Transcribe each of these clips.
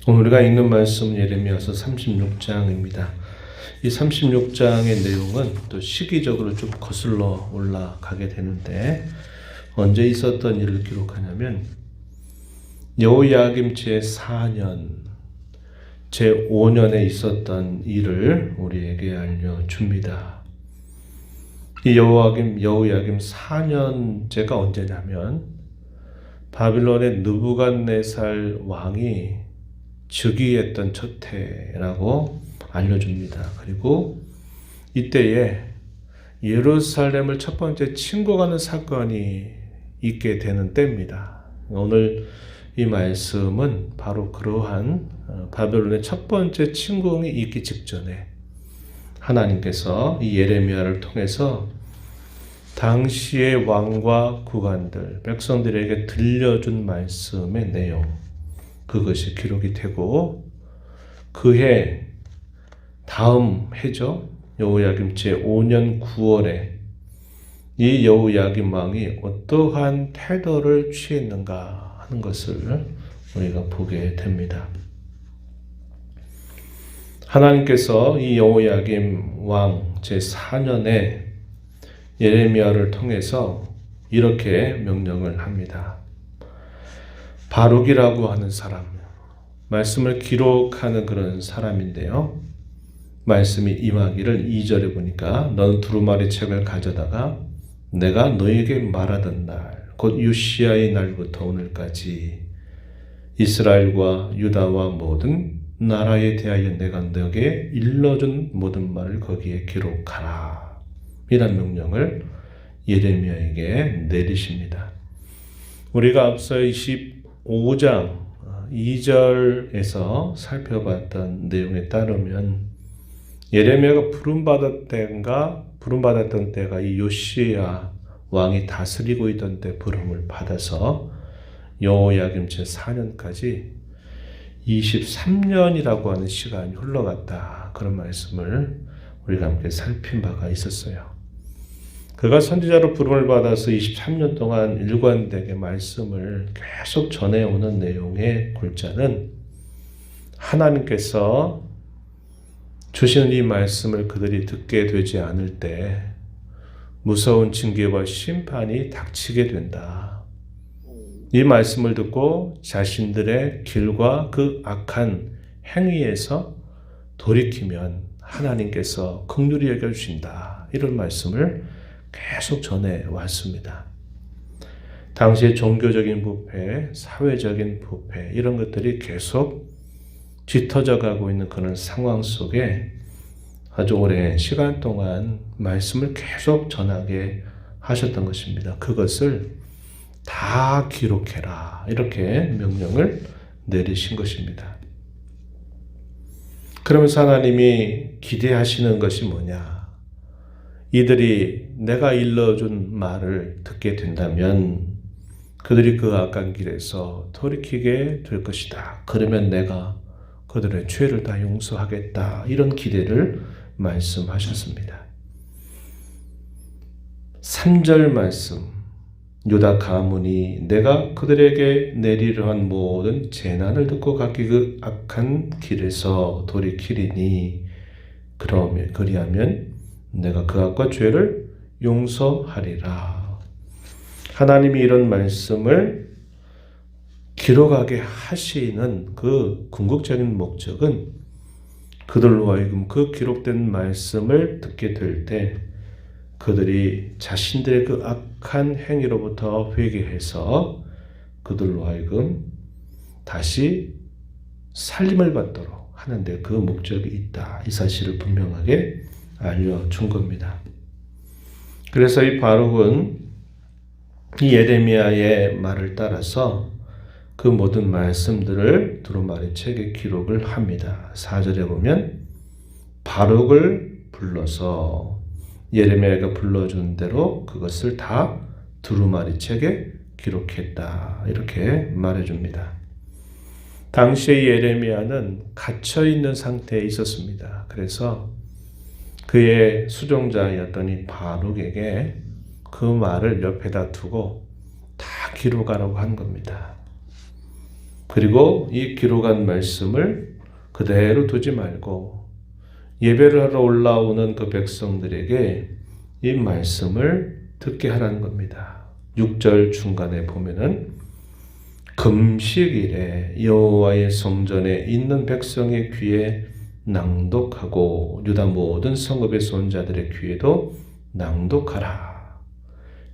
오늘 우리가 읽는 말씀 예레미야서 36장입니다. 이 36장의 내용은 또 시기적으로 좀 거슬러 올라가게 되는데 언제 있었던 일을 기록하냐면 여호야김 제4년 제5년에 있었던 일을 우리에게 알려줍니다. 이 여호야김 4년째가 언제냐면 바빌론의 느부갓네살 왕이 즉위했던 첫 해라고 알려줍니다. 그리고 이때에 예루살렘을 첫 번째 침공하는 사건이 있게 되는 때입니다. 오늘 이 말씀은 바로 그러한 바벨론의 첫 번째 침공이 있기 직전에 하나님께서 이 예레미야를 통해서 당시의 왕과 국왕들, 백성들에게 들려준 말씀의 내용, 그것이 기록이 되고 그해 다음 해죠. 여호야김 제5년 9월에 이 여호야김 왕이 어떠한 태도를 취했는가 하는 것을 우리가 보게 됩니다. 하나님께서 이 여호야김 왕 제4년에 예레미야를 통해서 이렇게 명령을 합니다. 바룩이라고 하는 사람, 말씀을 기록하는 그런 사람인데요. 말씀이 임하기를 2절에 보니까 너는 두루마리 책을 가져다가 내가 너에게 말하던 날, 곧 요시야의 날부터 오늘까지 이스라엘과 유다와 모든 나라에 대하여 내가 너에게 일러준 모든 말을 거기에 기록하라. 이란 명령을 예레미야에게 내리십니다. 우리가 앞서 25장 2절에서 살펴봤던 내용에 따르면 예레미야가 부름받았던 때가 이 요시야 왕이 다스리고 있던 때 부름을 받아서 여호야김 제4년까지 23년이라고 하는 시간이 흘러갔다. 그런 말씀을 우리가 함께 살핀 바가 있었어요. 그가 선지자로 부름을 받아서 23년 동안 일관되게 말씀을 계속 전해오는 내용의 골자는 하나님께서 주시는 이 말씀을 그들이 듣게 되지 않을 때 무서운 징계와 심판이 닥치게 된다. 이 말씀을 듣고 자신들의 길과 그 악한 행위에서 돌이키면 하나님께서 긍휼히 여겨주신다. 이런 말씀을 계속 전해왔습니다. 당시의 종교적인 부패, 사회적인 부패 이런 것들이 계속 짙어져 가고 있는 그런 상황 속에 아주 오랜 시간 동안 말씀을 계속 전하게 하셨던 것입니다. 그것을 다 기록해라 이렇게 명령을 내리신 것입니다. 그러면서 하나님이 기대하시는 것이 뭐냐? 이들이 내가 일러준 말을 듣게 된다면 그들이 그 악한 길에서 돌이키게 될 것이다. 그러면 내가 그들의 죄를 다 용서하겠다. 이런 기대를 말씀하셨습니다. 3절 말씀, 유다 가문이 내가 그들에게 내리려 한 모든 재난을 듣고 각기 그 악한 길에서 돌이키리니 그리하면 내가 그 악과 죄를 용서하리라. 하나님이 이런 말씀을 기록하게 하시는 그 궁극적인 목적은 그들로 하여금 그 기록된 말씀을 듣게 될 때 그들이 자신들의 그 악한 행위로부터 회개해서 그들로 하여금 다시 살림을 받도록 하는데 그 목적이 있다. 이 사실을 분명하게 알려준 겁니다. 그래서 이 바룩은 이 예레미야의 말을 따라서 그 모든 말씀들을 두루마리 책에 기록을 합니다. 4절에 보면 바룩을 불러서 예레미야가 불러준 대로 그것을 다 두루마리 책에 기록했다. 이렇게 말해줍니다. 당시의 예레미야는 갇혀있는 상태에 있었습니다. 그래서 그의 수종자였던 이 바룩에게 그 말을 옆에다 두고 다 기록하라고 한 겁니다. 그리고 이 기록한 말씀을 그대로 두지 말고 예배를 하러 올라오는 그 백성들에게 이 말씀을 듣게 하라는 겁니다. 6절 중간에 보면은 금식일에 여호와의 성전에 있는 백성의 귀에 낭독하고 유다 모든 성읍에서 온 자들의 귀에도 낭독하라.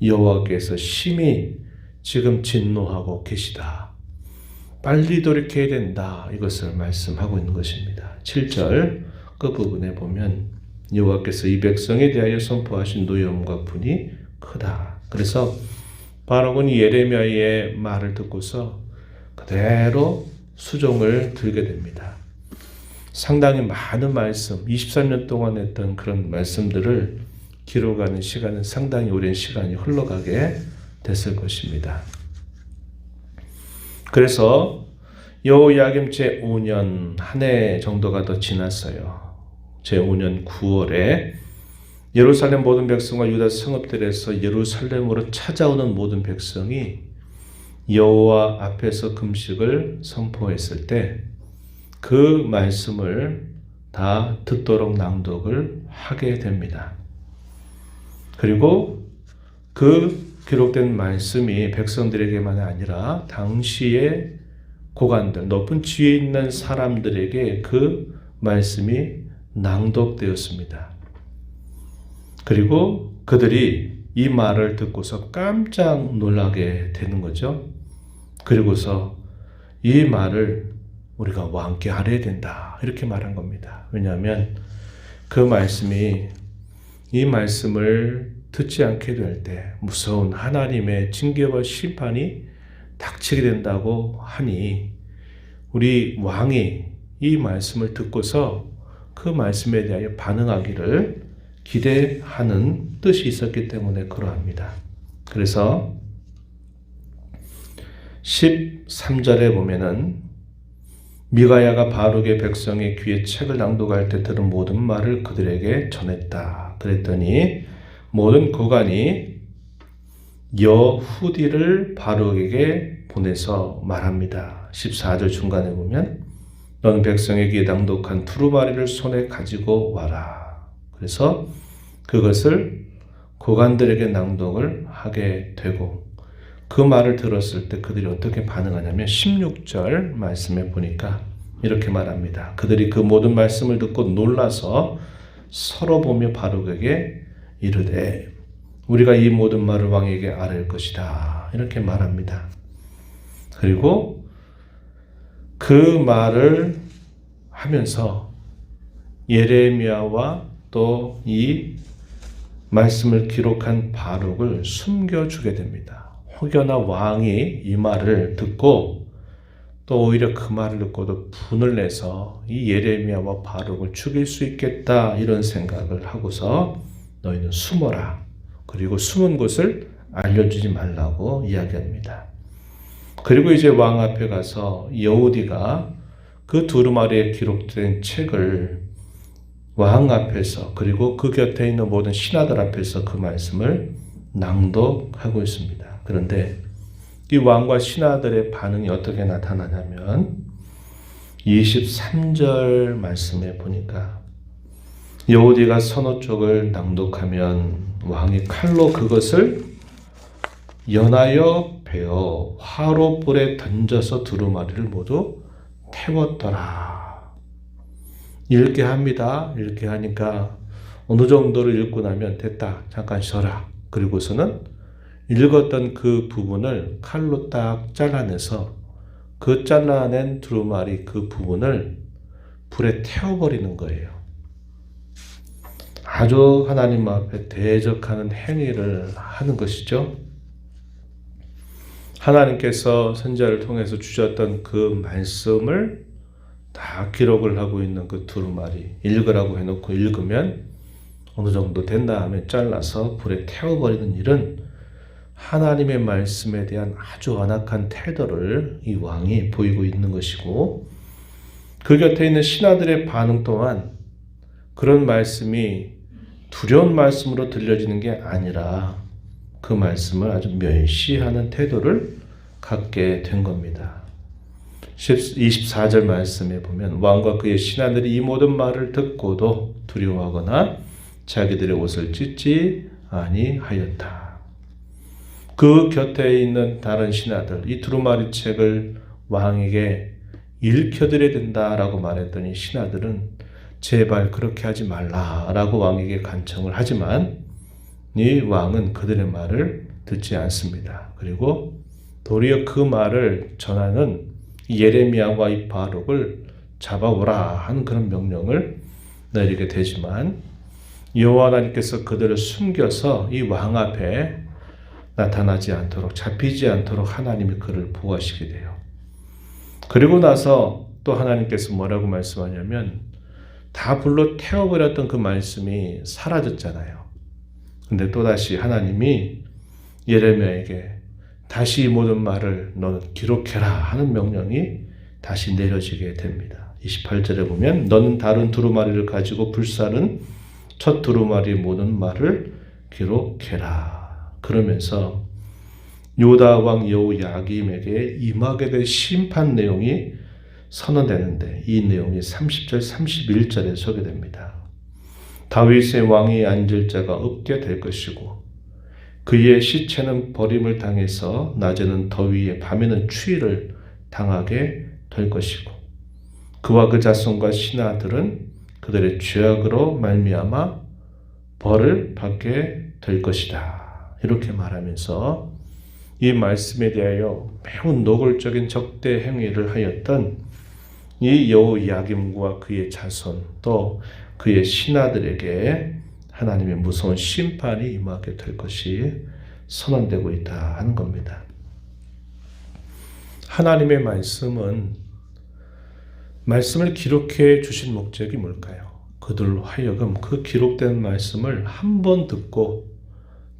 여호와께서 심히 지금 진노하고 계시다. 빨리 돌이켜야 된다. 이것을 말씀하고 있는 것입니다. 7절 끝부분에 보면 여호와께서 이 백성에 대하여 선포하신 노여움과 분이 크다. 그래서 바룩은 예레미야의 말을 듣고서 그대로 수종을 들게 됩니다. 상당히 많은 말씀, 23년 동안 했던 그런 말씀들을 기록하는 시간은 상당히 오랜 시간이 흘러가게 됐을 것입니다. 그래서 여호야김 제5년 한 해 정도가 더 지났어요. 제5년 9월에 예루살렘 모든 백성과 유다 성읍들에서 예루살렘으로 찾아오는 모든 백성이 여호와 앞에서 금식을 선포했을 때 그 말씀을 다 듣도록 낭독을 하게 됩니다. 그리고 그 기록된 말씀이 백성들에게만 아니라 당시의 고관들, 높은 지위에 있는 사람들에게 그 말씀이 낭독되었습니다. 그리고 그들이 이 말을 듣고서 깜짝 놀라게 되는 거죠. 그리고서 이 말을 우리가 왕께 알아야 된다. 이렇게 말한 겁니다. 왜냐하면 그 말씀이 이 말씀을 듣지 않게 될 때 무서운 하나님의 징계와 심판이 닥치게 된다고 하니 우리 왕이 이 말씀을 듣고서 그 말씀에 대하여 반응하기를 기대하는 뜻이 있었기 때문에 그러합니다. 그래서 13절에 보면은 미가야가 바룩의 백성의 귀에 책을 낭독할 때 들은 모든 말을 그들에게 전했다. 그랬더니 모든 고관이 여후디를 바룩에게 보내서 말합니다. 14절 중간에 보면 너는 백성의 귀에 낭독한 두루마리를 손에 가지고 와라. 그래서 그것을 고관들에게 낭독을 하게 되고 그 말을 들었을 때 그들이 어떻게 반응하냐면 16절 말씀에 보니까 이렇게 말합니다. 그들이 그 모든 말씀을 듣고 놀라서 서로 보며 바룩에게 이르되 우리가 이 모든 말을 왕에게 아뢰을 것이다. 이렇게 말합니다. 그리고 그 말을 하면서 예레미야와 또 이 말씀을 기록한 바룩을 숨겨주게 됩니다. 혹여나 왕이 이 말을 듣고 또 오히려 그 말을 듣고도 분을 내서 이 예레미야와 바룩을 죽일 수 있겠다 이런 생각을 하고서 너희는 숨어라. 그리고 숨은 곳을 알려주지 말라고 이야기합니다. 그리고 이제 왕 앞에 가서 여후디가 그 두루마리에 기록된 책을 왕 앞에서 그리고 그 곁에 있는 모든 신하들 앞에서 그 말씀을 낭독하고 있습니다. 그런데 이 왕과 신하들의 반응이 어떻게 나타나냐면 23절 말씀에 보니까 여후디가 서너 쪽을 낭독하면 왕이 칼로 그것을 연하여 베어 화로불에 던져서 두루마리를 모두 태웠더라. 읽게 합니다. 읽게 하니까 어느 정도를 읽고 나면 됐다. 잠깐 쉬어라. 그리고서는 읽었던 그 부분을 칼로 딱 잘라내서 그 잘라낸 두루마리 그 부분을 불에 태워버리는 거예요. 아주 하나님 앞에 대적하는 행위를 하는 것이죠. 하나님께서 선지자를 통해서 주셨던 그 말씀을 다 기록을 하고 있는 그 두루마리 읽으라고 해놓고 읽으면 어느 정도 된 다음에 잘라서 불에 태워버리는 일은 하나님의 말씀에 대한 아주 완악한 태도를 이 왕이 보이고 있는 것이고 그 곁에 있는 신하들의 반응 또한 그런 말씀이 두려운 말씀으로 들려지는 게 아니라 그 말씀을 아주 멸시하는 태도를 갖게 된 겁니다. 24절 말씀에 보면 왕과 그의 신하들이 이 모든 말을 듣고도 두려워하거나 자기들의 옷을 찢지 아니하였다. 그 곁에 있는 다른 신하들, 이 두루마리 책을 왕에게 읽혀드려야 된다라고 말했더니 신하들은 제발 그렇게 하지 말라라고 왕에게 간청을 하지만 이 왕은 그들의 말을 듣지 않습니다. 그리고 도리어 그 말을 전하는 예레미야와 이 바룩을 잡아오라 하는 그런 명령을 내리게 되지만 여호와 하나님께서 그들을 숨겨서 이 왕 앞에 나타나지 않도록, 잡히지 않도록 하나님이 그를 보호하시게 돼요. 그리고 나서 또 하나님께서 뭐라고 말씀하냐면 다 불로 태워버렸던 그 말씀이 사라졌잖아요. 근데 또다시 하나님이 예레미야에게 다시 이 모든 말을 너는 기록해라 하는 명령이 다시 내려지게 됩니다. 28절에 보면 너는 다른 두루마리를 가지고 불사른 첫 두루마리의 모든 말을 기록해라. 그러면서 요다 왕 여호야김에게 임하게 될 심판 내용이 선언되는데 이 내용이 30절 31절에 소개됩니다. 다윗의 왕이 앉을 자가 없게 될 것이고 그의 시체는 버림을 당해서 낮에는 더위에 밤에는 추위를 당하게 될 것이고 그와 그 자손과 신하들은 그들의 죄악으로 말미암아 벌을 받게 될 것이다. 이렇게 말하면서 이 말씀에 대하여 매우 노골적인 적대 행위를 하였던 이 여호야김과 그의 자손 또 그의 신하들에게 하나님의 무서운 심판이 임하게 될 것이 선언되고 있다 하는 겁니다. 하나님의 말씀을 기록해 주신 목적이 뭘까요? 그들로 하여금 그 기록된 말씀을 한 번 듣고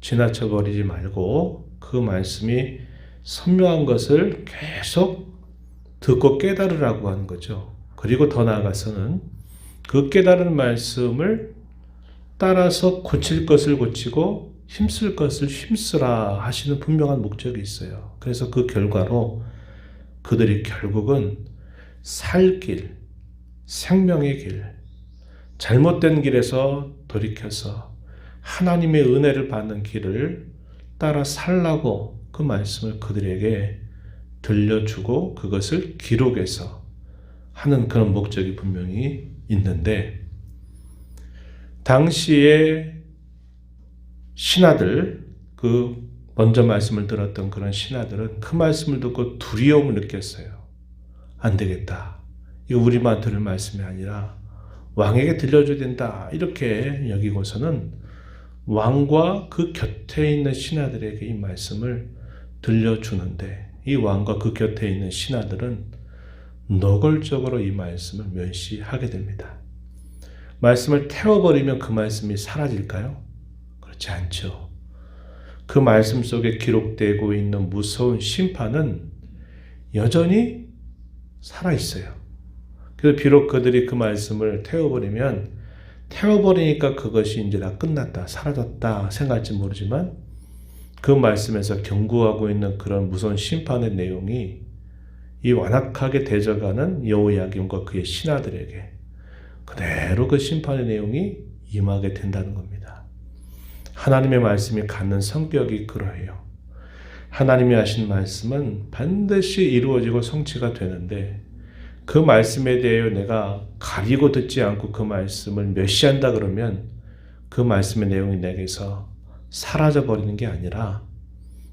지나쳐 버리지 말고 그 말씀이 선명한 것을 계속 듣고 깨달으라고 하는 거죠. 그리고 더 나아가서는 그 깨달은 말씀을 따라서 고칠 것을 고치고 힘쓸 것을 힘쓰라 하시는 분명한 목적이 있어요. 그래서 그 결과로 그들이 결국은 살 길, 생명의 길, 잘못된 길에서 돌이켜서 하나님의 은혜를 받는 길을 따라 살라고 그 말씀을 그들에게 들려주고 그것을 기록해서 하는 그런 목적이 분명히 있는데 당시에 신하들, 그 먼저 말씀을 들었던 그런 신하들은 그 말씀을 듣고 두려움을 느꼈어요. 안 되겠다. 이거 우리만 들을 말씀이 아니라 왕에게 들려줘야 된다. 이렇게 여기고서는 왕과 그 곁에 있는 신하들에게 이 말씀을 들려주는데 이 왕과 그 곁에 있는 신하들은 노골적으로 이 말씀을 멸시하게 됩니다. 말씀을 태워버리면 그 말씀이 사라질까요? 그렇지 않죠. 그 말씀 속에 기록되고 있는 무서운 심판은 여전히 살아있어요. 그래서 비록 그들이 그 말씀을 태워버리니까 그것이 이제 다 끝났다, 사라졌다 생각할지 모르지만 그 말씀에서 경고하고 있는 그런 무서운 심판의 내용이 이 완악하게 대적하는 여호야김과 그의 신하들에게 그대로 그 심판의 내용이 임하게 된다는 겁니다. 하나님의 말씀이 갖는 성격이 그러해요. 하나님이 하신 말씀은 반드시 이루어지고 성취가 되는데 그 말씀에 대하여 내가 가리고 듣지 않고 그 말씀을 멸시한다 그러면 그 말씀의 내용이 내게서 사라져버리는 게 아니라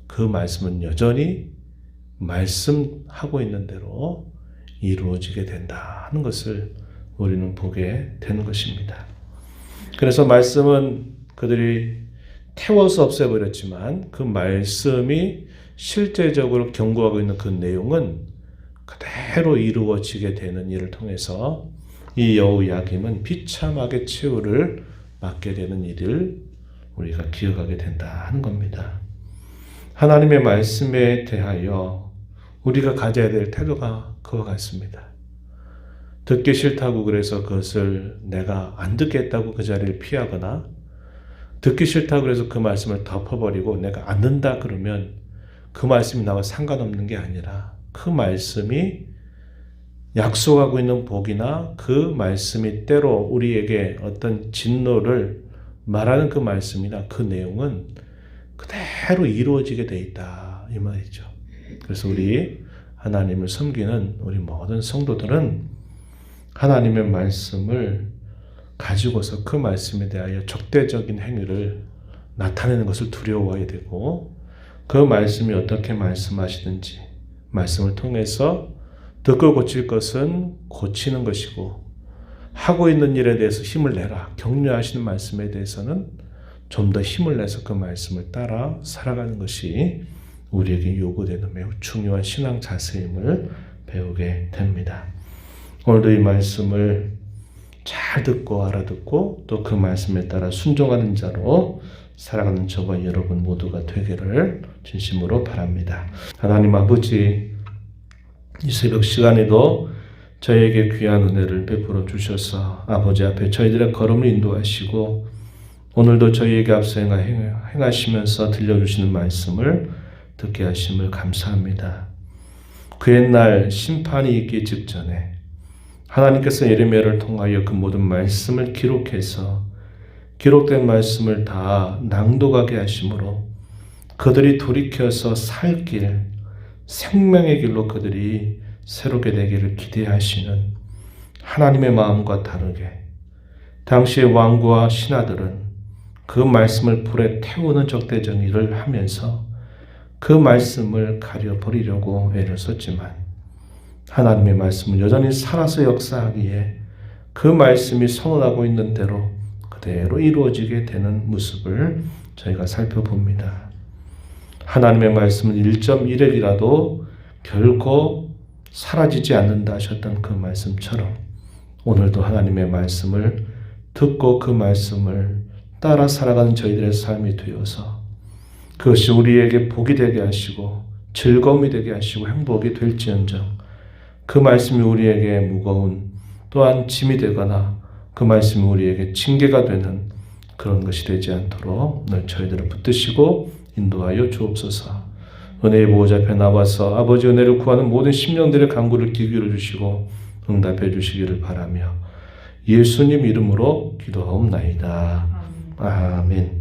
그 말씀은 여전히 말씀하고 있는 대로 이루어지게 된다 하는 것을 우리는 보게 되는 것입니다. 그래서 말씀은 그들이 태워서 없애버렸지만 그 말씀이 실제적으로 경고하고 있는 그 내용은 그대로 이루어지게 되는 일을 통해서 이 여호야김은 비참하게 최후를 맞게 되는 일을 우리가 기억하게 된다 하는 겁니다. 하나님의 말씀에 대하여 우리가 가져야 될 태도가 그와 같습니다. 듣기 싫다고 그래서 그것을 내가 안 듣겠다고 그 자리를 피하거나 듣기 싫다고 그래서 그 말씀을 덮어버리고 내가 안 듣는다 그러면 그 말씀이 나와 상관없는 게 아니라 그 말씀이 약속하고 있는 복이나 그 말씀이 때로 우리에게 어떤 진노를 말하는 그 말씀이나 그 내용은 그대로 이루어지게 돼 있다 이 말이죠. 그래서 우리 하나님을 섬기는 우리 모든 성도들은 하나님의 말씀을 가지고서 그 말씀에 대하여 적대적인 행위를 나타내는 것을 두려워해야 되고, 그 말씀이 어떻게 말씀하시는지 말씀을 통해서 듣고 고칠 것은 고치는 것이고, 하고 있는 일에 대해서 힘을 내라 격려하시는 말씀에 대해서는 좀 더 힘을 내서 그 말씀을 따라 살아가는 것이 우리에게 요구되는 매우 중요한 신앙 자세임을 배우게 됩니다. 오늘도 이 말씀을 잘 듣고 알아듣고 또 그 말씀에 따라 순종하는 자로 살아가는 저와 여러분 모두가 되기를 진심으로 바랍니다. 하나님 아버지, 이 새벽 시간에도 저에게 귀한 은혜를 베풀어 주셔서 아버지 앞에 저희들의 걸음을 인도하시고 오늘도 저희에게 앞서 행하시면서 들려주시는 말씀을 듣게 하심을 감사합니다. 그 옛날 심판이 있기 직전에 하나님께서 예레미야를 통하여 그 모든 말씀을 기록해서 기록된 말씀을 다 낭독하게 하심으로 그들이 돌이켜서 살 길, 생명의 길로 그들이 새롭게 되기를 기대하시는 하나님의 마음과 다르게 당시의 왕과 신하들은 그 말씀을 불에 태우는 적대적 일을 하면서 그 말씀을 가려버리려고 애를 썼지만 하나님의 말씀은 여전히 살아서 역사하기에 그 말씀이 선언하고 있는 대로 그대로 이루어지게 되는 모습을 저희가 살펴봅니다. 하나님의 말씀은 1.1핵이라도 결코 사라지지 않는다 하셨던 그 말씀처럼 오늘도 하나님의 말씀을 듣고 그 말씀을 따라 살아가는 저희들의 삶이 되어서 그것이 우리에게 복이 되게 하시고 즐거움이 되게 하시고 행복이 될지언정 그 말씀이 우리에게 무거운 또한 짐이 되거나 그 말씀이 우리에게 징계가 되는 그런 것이 되지 않도록 늘 저희들을 붙드시고 인도하여 주옵소서. 은혜의 보호자 앞에 나와서 아버지 은혜를 구하는 모든 심령들의 간구를 귀 기울여 주시고 응답해 주시기를 바라며 예수님 이름으로 기도하옵나이다. 아멘.